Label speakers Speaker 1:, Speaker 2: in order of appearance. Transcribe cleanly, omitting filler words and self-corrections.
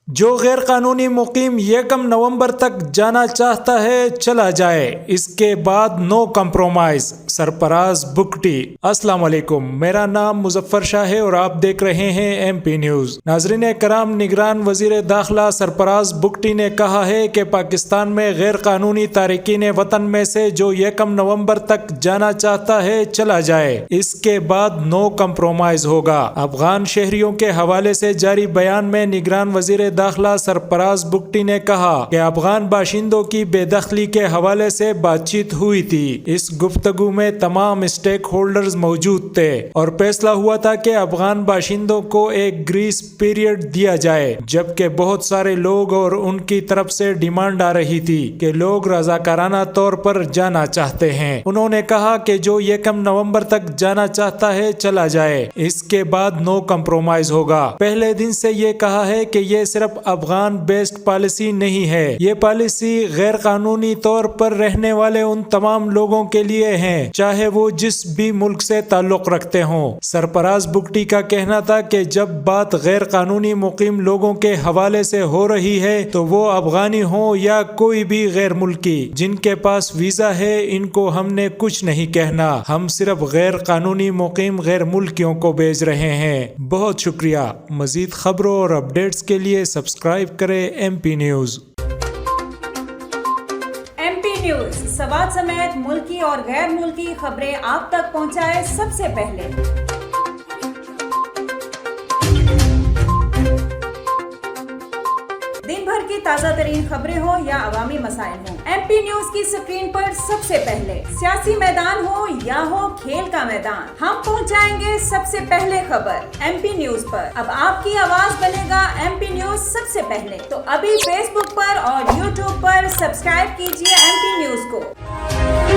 Speaker 1: جو غیر قانونی مقیم 1 نومبر تک جانا چاہتا ہے چلا جائے، اس کے بعد نو کمپرومائز، سرفراز بگٹی۔ السلام علیکم، میرا نام مظفر شاہ ہے اور آپ دیکھ رہے ہیں ایم پی نیوز۔ ناظرین کرام، نگران وزیر داخلہ سرفراز بگٹی نے کہا ہے کہ پاکستان میں غیر قانونی تارکین وطن میں سے جو 1 نومبر تک جانا چاہتا ہے چلا جائے، اس کے بعد نو کمپرومائز ہوگا۔ افغان شہریوں کے حوالے سے جاری بیان میں نگران وزیر داخلہ سرفراز بگٹی نے کہا کہ افغان باشندوں کی بے دخلی کے حوالے سے بات چیت ہوئی تھی۔ اس گفتگو میں تمام اسٹیک ہولڈرز موجود تھے اور فیصلہ ہوا تھا کہ افغان باشندوں کو ایک گریس پیریڈ دیا جائے، جبکہ بہت سارے لوگ اور ان کی طرف سے ڈیمانڈ آ رہی تھی کہ لوگ رضاکارانہ طور پر جانا چاہتے ہیں۔ انہوں نے کہا کہ جو 1 نومبر تک جانا چاہتا ہے چلا جائے، اس کے بعد نو کمپرومائز ہوگا۔ پہلے دن سے یہ کہا ہے کہ یہ صرف افغان بیسڈ پالیسی نہیں ہے، یہ پالیسی غیر قانونی طور پر رہنے والے ان تمام لوگوں کے لیے ہے، چاہے وہ جس بھی ملک سے تعلق رکھتے ہوں۔ سرفراز بگٹی کا کہنا تھا کہ جب بات غیر قانونی مقیم لوگوں کے حوالے سے ہو رہی ہے تو وہ افغانی ہوں یا کوئی بھی غیر ملکی، جن کے پاس ویزا ہے ان کو ہم نے کچھ نہیں کہنا، ہم صرف غیر قانونی مقیم غیر ملکیوں کو بھیج رہے ہیں۔ بہت شکریہ۔ مزید خبروں اور اپڈیٹس کے لیے سبسکرائب کریں M P news.
Speaker 2: M P news Swat سمیت ملکی اور غیر ملکی خبریں آپ تک پہنچائے سب سے پہلے۔ دن بھر کی تازہ ترین خبریں ہوں یا عوامی مسائل ہوں، ایم پی نیوز کی سکرین پر سب سے پہلے۔ سیاسی میدان ہو یا ہو کھیل کا میدان، ہم پہنچائیں گے سب سے پہلے خبر ایم پی نیوز پر۔ اب آپ کی آواز بنے گا ایم پی نیوز سب سے پہلے، تو ابھی فیس بک پر اور یوٹیوب پر سبسکرائب کیجیے ایم پی نیوز کو۔